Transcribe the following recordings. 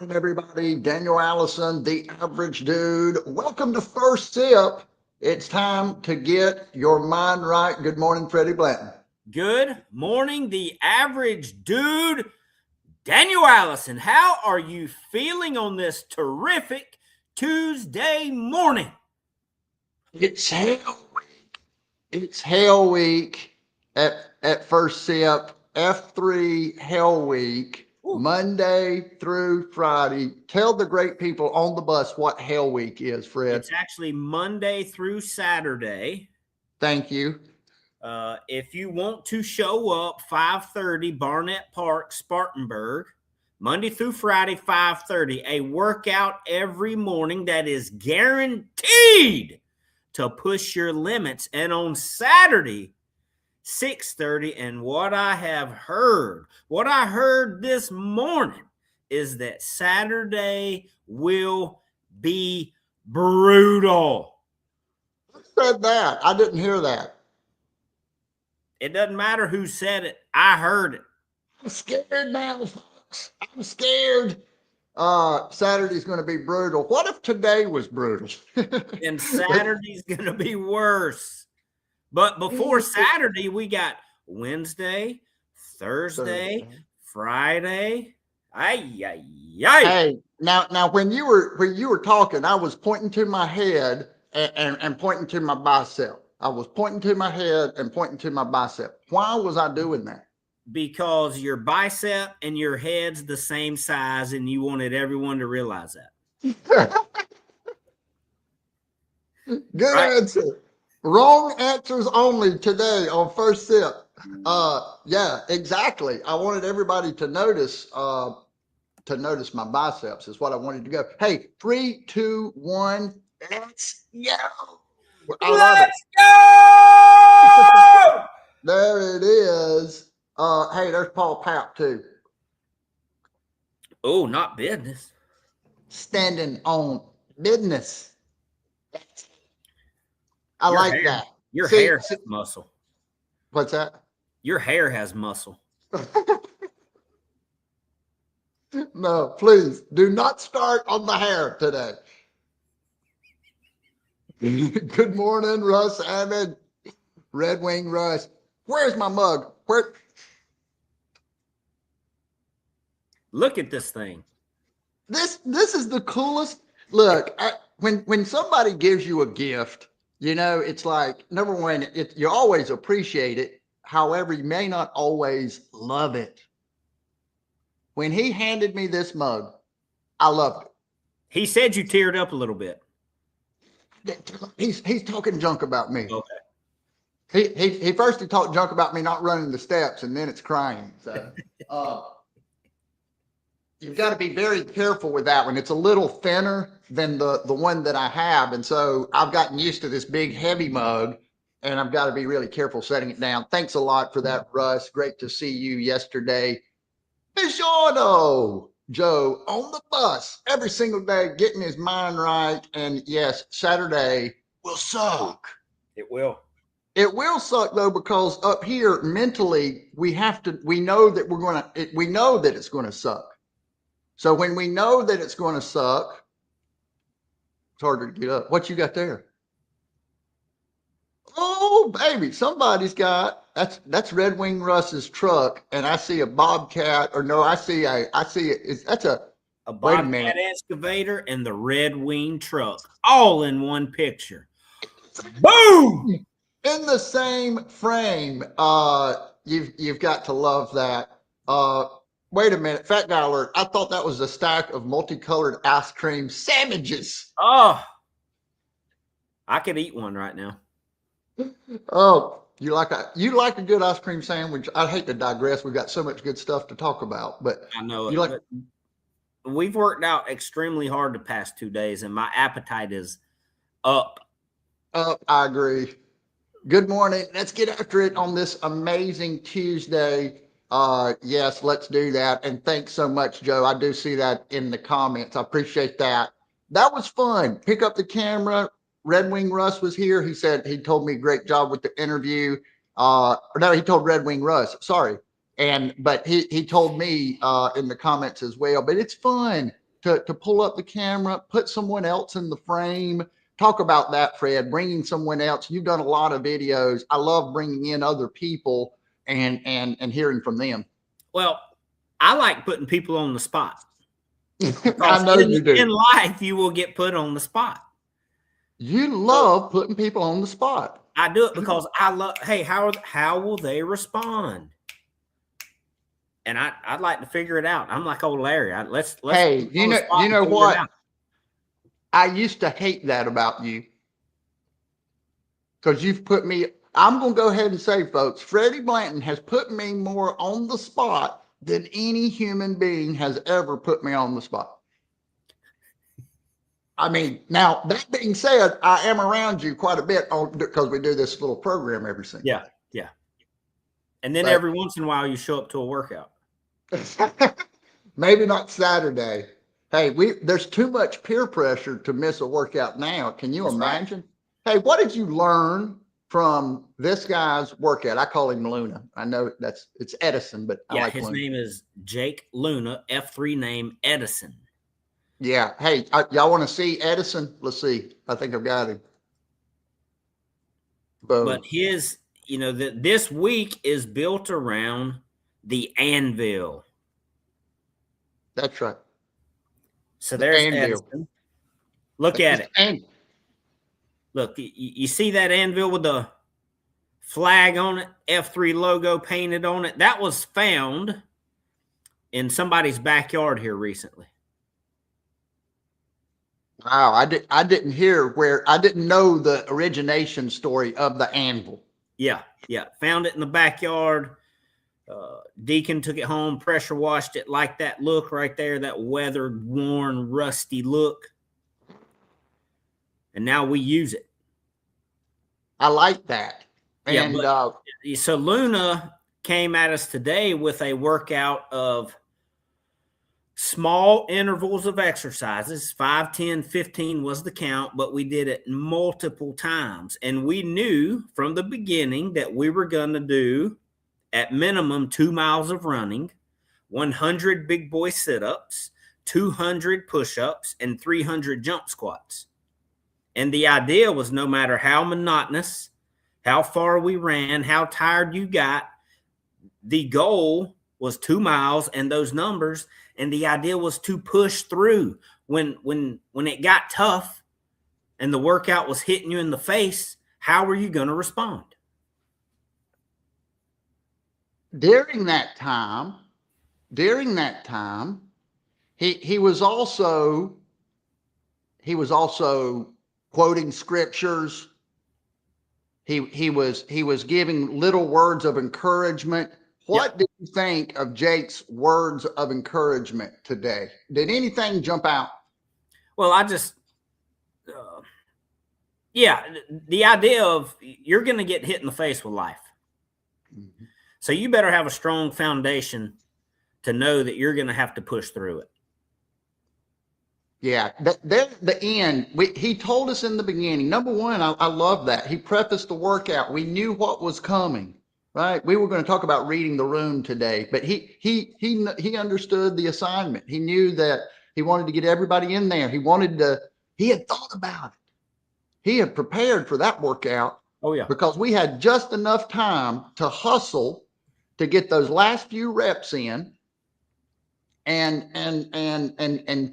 morning, everybody. Daniel Allison, the average dude. Welcome to First Sip. It's time to get your mind right. Good morning, Freddie Blanton. Good morning, the average dude. Daniel Allison, how are you feeling on this terrific Tuesday morning? It's Hell Week. It's Hell Week at First Sip. F3 Hell Week. Ooh. Monday through Friday. Tell the great people on the bus what Hell Week is, Fred. It's actually Monday through Saturday. Thank you. If you want to show up, 5:30 Barnett Park, Spartanburg, Monday through Friday, 5:30, a workout every morning that is guaranteed to push your limits. And on Saturday, 6:30, and what I heard this morning is that Saturday will be brutal. Who said that? I didn't hear that. It doesn't matter who said it. I heard it. I'm scared now, folks. I'm scared. Saturday's going to be brutal. What if today was brutal? And Saturday's going to be worse. But before Saturday, we got Wednesday, Thursday, Friday. Hey, now when you were talking, I was pointing to my head and pointing to my bicep. I was pointing to my head and pointing to my bicep. Why was I doing that? Because your bicep and your head's the same size, and you wanted everyone to realize that. Good answer. Wrong answers only today on First Sip. Yeah, exactly. I wanted everybody to notice my biceps is what I wanted to go. Hey, 3, 2, 1, let's go. Let's go! There it is. Hey, there's Paul Papp too. Oh, not business. Standing on business. I your like hair, that. Your hair has muscle. What's that? Your hair has muscle. No, please do not start on the hair today. Good morning, Russ Abbott. Red Wing Russ. Where's my mug? Where? Look at this thing. This is the coolest. Look, when somebody gives you a gift, you know, it's like, number one, you always appreciate it. However, you may not always love it. When he handed me this mug, I loved it. He said you teared up a little bit. He's talking junk about me. Okay. He first talked junk about me not running the steps, and then it's crying. So you've got to be very careful with that one. It's a little thinner than the one that I have, and so I've gotten used to this big heavy mug, and I've got to be really careful setting it down. Thanks a lot for that, Russ. Great to see you yesterday. Buongiorno, Joe, on the bus every single day, getting his mind right. And yes, Saturday will suck. It will. It will suck though, because up here mentally we know that it's going to suck. So when we know that it's going to suck, it's harder to get up. What you got there? Oh, baby, somebody's got that's Red Wing Russ's truck, and I see a Bobcat, or no, that's a Bobcat excavator and the Red Wing truck, all in one picture. Boom! In the same frame. You've got to love that. Wait a minute, Fat Guy Alert. I thought that was a stack of multicolored ice cream sandwiches. Oh, I could eat one right now. Oh, you like a good ice cream sandwich? I hate to digress. We've got so much good stuff to talk about, but I know we've worked out extremely hard the past 2 days, and my appetite is up. I agree. Good morning. Let's get after it on this amazing Tuesday. Yes, let's do that. And thanks so much, Joe. I do see that in the comments. I appreciate that. That was fun. Pick up the camera. Red Wing Russ was here. He said he told me great job with the interview. No, he told Red Wing Russ. Sorry. But he told me in the comments as well. But it's fun to pull up the camera, put someone else in the frame. Talk about that, Fred, bringing someone else. You've done a lot of videos. I love bringing in other people and hearing from them. Well, I like putting people on the spot. I know you do. In life, you will get put on the spot. You love putting people on the spot. I do it because I love, hey, how will they respond? And I'd like to figure it out. I'm like old Larry. Let's hey, you know what? I used to hate that about you because you've put me. I'm going to go ahead and say, folks, Freddie Blanton has put me more on the spot than any human being has ever put me on the spot. I mean, now that being said, I am around you quite a bit because we do this little program every single day. Yeah. And then every once in a while you show up to a workout. Maybe not Saturday. Hey, there's too much peer pressure to miss a workout now. Can you imagine? Right. Hey, what did you learn from this guy's workout? I call him Luna. I know it's Edison, but I like his Luna. name is Jake Luna, F3 name Edison. Yeah. Hey, y'all want to see Edison? Let's see. I think I've got him. Boom. But his, this week is built around the anvil. That's right. So there's Edison. Look at it. Look, you see that anvil with the flag on it, F3 logo painted on it? That was found in somebody's backyard here recently. Wow, I didn't know the origination story of the anvil. Yeah. Found it in the backyard. Deacon took it home, pressure washed it, like that look right there, that weathered, worn, rusty look. And now we use it. I like that. And so Luna came at us today with a workout of small intervals of exercises. 5, 10, 15 was the count, but we did it multiple times. And we knew from the beginning that we were going to do at minimum 2 miles of running, 100 big boy sit-ups, 200 push-ups, and 300 jump squats. And the idea was no matter how monotonous, how far we ran, how tired you got, the goal was 2 miles and those numbers. And the idea was to push through when it got tough and the workout was hitting you in the face. How were you going to respond? During that time, he was also quoting scriptures. He was giving little words of encouragement. What did you think of Jake's words of encouragement today? Did anything jump out? Well, I just, the idea of you're going to get hit in the face with life. Mm-hmm. So you better have a strong foundation to know that you're going to have to push through it. Yeah, the end. He told us in the beginning. Number one, I love that. He prefaced the workout. We knew what was coming, right? We were going to talk about reading the room today, but he understood the assignment. He knew that he wanted to get everybody in there. He had thought about it. He had prepared for that workout. Oh yeah, because we had just enough time to hustle to get those last few reps in and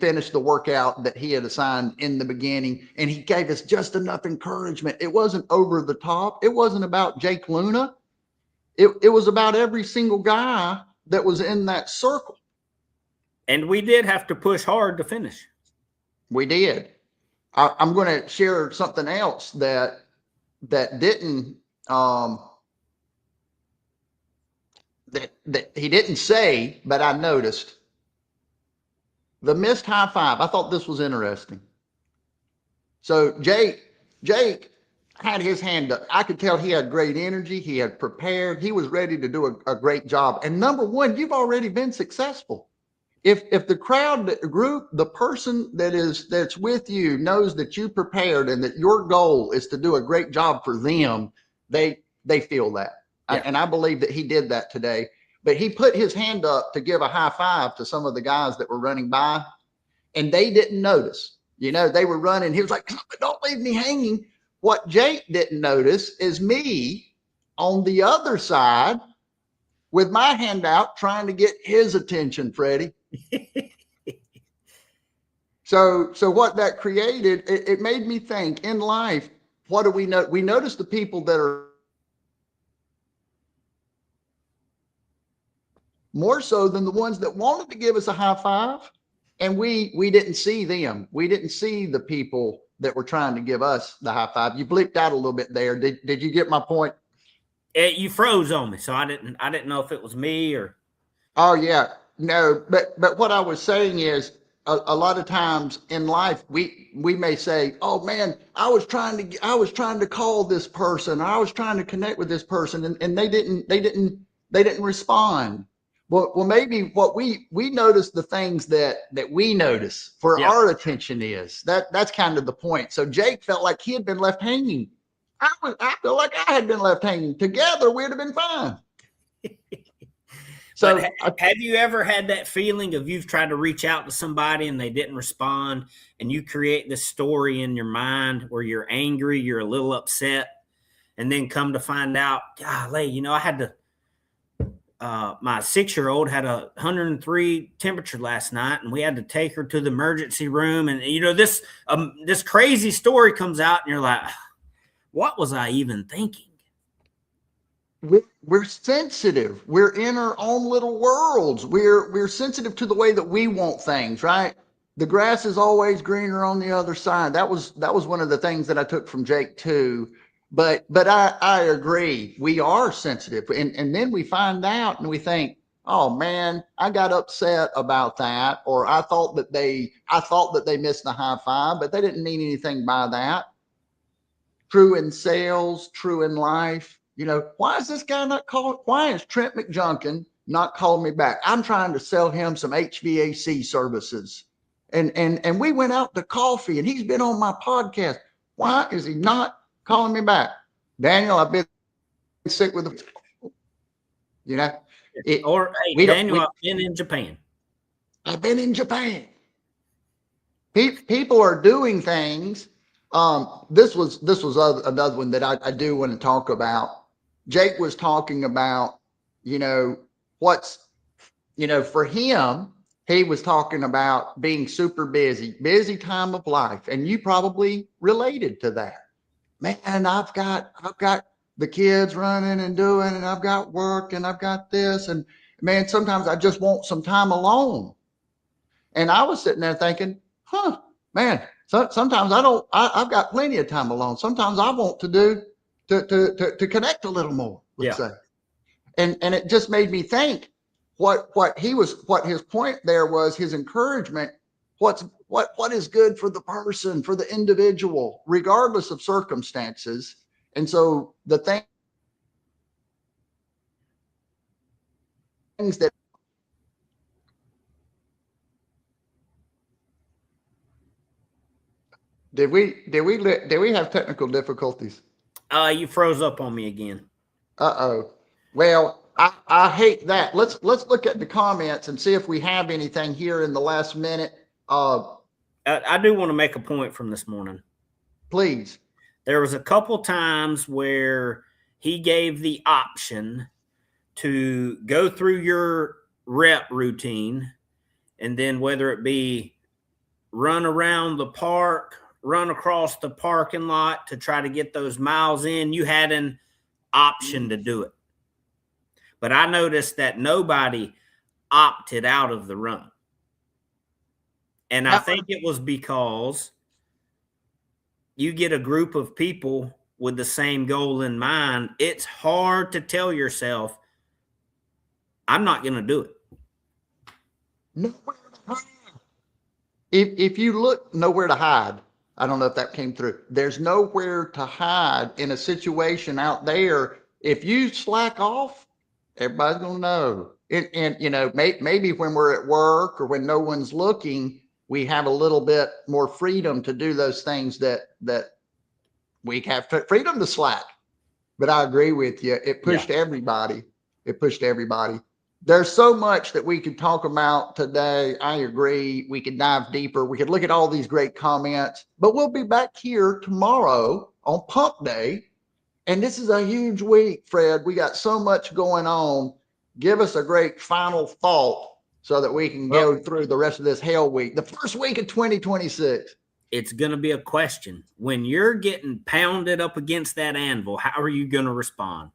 finish the workout that he had assigned in the beginning. And he gave us just enough encouragement. It wasn't over the top. It wasn't about Jake Luna. It was about every single guy that was in that circle. And we did have to push hard to finish. We did. I'm going to share something else that didn't that he didn't say, but I noticed the missed high five. I thought this was interesting. So Jake had his hand up. I could tell he had great energy. He had prepared. He was ready to do a great job. And number one, you've already been successful. If the crowd, the group, the person that's with you knows that you prepared and that your goal is to do a great job for them, they feel that. Yeah. And I believe that he did that today. But he put his hand up to give a high five to some of the guys that were running by. and they didn't notice. They were running. He was like, don't leave me hanging. What Jake didn't notice is me on the other side with my hand out trying to get his attention, Freddie. So what that created, it made me think in life, what do we know? We notice the people that are more so than the ones that wanted to give us a high five. And we didn't see them. We didn't see the people that were trying to give us the high five. You blipped out a little bit there. Did you get my point? You froze on me, so I didn't know if it was me or. Oh yeah, no. But what I was saying is, a lot of times in life we may say, oh man, I was trying to call this person, I was trying to connect with this person, and they didn't respond. Well, maybe what we notice the things that we notice for our attention is that's kind of the point. So Jake felt like he had been left hanging. I feel like I had been left hanging. Together we'd have been fine. So have you ever had that feeling of you've tried to reach out to somebody and they didn't respond, and you create this story in your mind where you're angry, you're a little upset, and then come to find out, golly, I had to, my 6-year-old had 103 temperature last night, and we had to take her to the emergency room. And, this crazy story comes out, and you're like, what was I even thinking? We're sensitive. We're in our own little worlds. We're sensitive to the way that we want things, right? The grass is always greener on the other side. That was one of the things that I took from Jake too. But I agree. We are sensitive. And then we find out and we think, oh man, I got upset about that. Or I thought that they missed the high five, but they didn't mean anything by that. True in sales, true in life. Why is this guy not calling? Why is Trent McJunkin not calling me back? I'm trying to sell him some HVAC services. And we went out to coffee and he's been on my podcast. Why is he not calling me back? Daniel, I've been sick with Daniel, I've been in Japan. I've been in Japan. People are doing things. This was another one that I do want to talk about. Jake was talking about, for him, he was talking about being super busy time of life. And you probably related to that. Man, I've got the kids running and doing, and I've got work and I've got this. And man, sometimes I just want some time alone. And I was sitting there thinking, man, sometimes I've got plenty of time alone. Sometimes I want to connect a little more, let's say. And it just made me think what his point there was, his encouragement, what is good for the person, for the individual, regardless of circumstances. And so the things that Did we have technical difficulties? You froze up on me again. Uh-oh. Well, I hate that. Let's look at the comments and see if we have anything here in the last minute. I do want to make a point from this morning. Please. There was a couple times where he gave the option to go through your rep routine, and then whether it be run around the park, run across the parking lot to try to get those miles in, you had an option to do it. But I noticed that nobody opted out of the run. And I think it was because you get a group of people with the same goal in mind. It's hard to tell yourself, I'm not going to do it. Nowhere to hide. If you look, nowhere to hide. I don't know if that came through. There's nowhere to hide in a situation out there. If you slack off, everybody's going to know. And maybe when we're at work or when no one's looking, we have a little bit more freedom to do those things that we have freedom to slack. But I agree with you. It pushed everybody. It pushed everybody. There's so much that we could talk about today. I agree. We could dive deeper. We could look at all these great comments, but we'll be back here tomorrow on Pump Day. And this is a huge week, Fred. We got so much going on. Give us a great final thought so that we can go through the rest of this hell week, the first week of 2026. It's going to be a question. When you're getting pounded up against that anvil, how are you going to respond?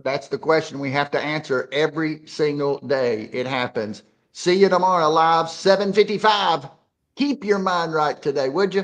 That's the question we have to answer every single day. It happens. See you tomorrow live, 7:55. Keep your mind right today, would you?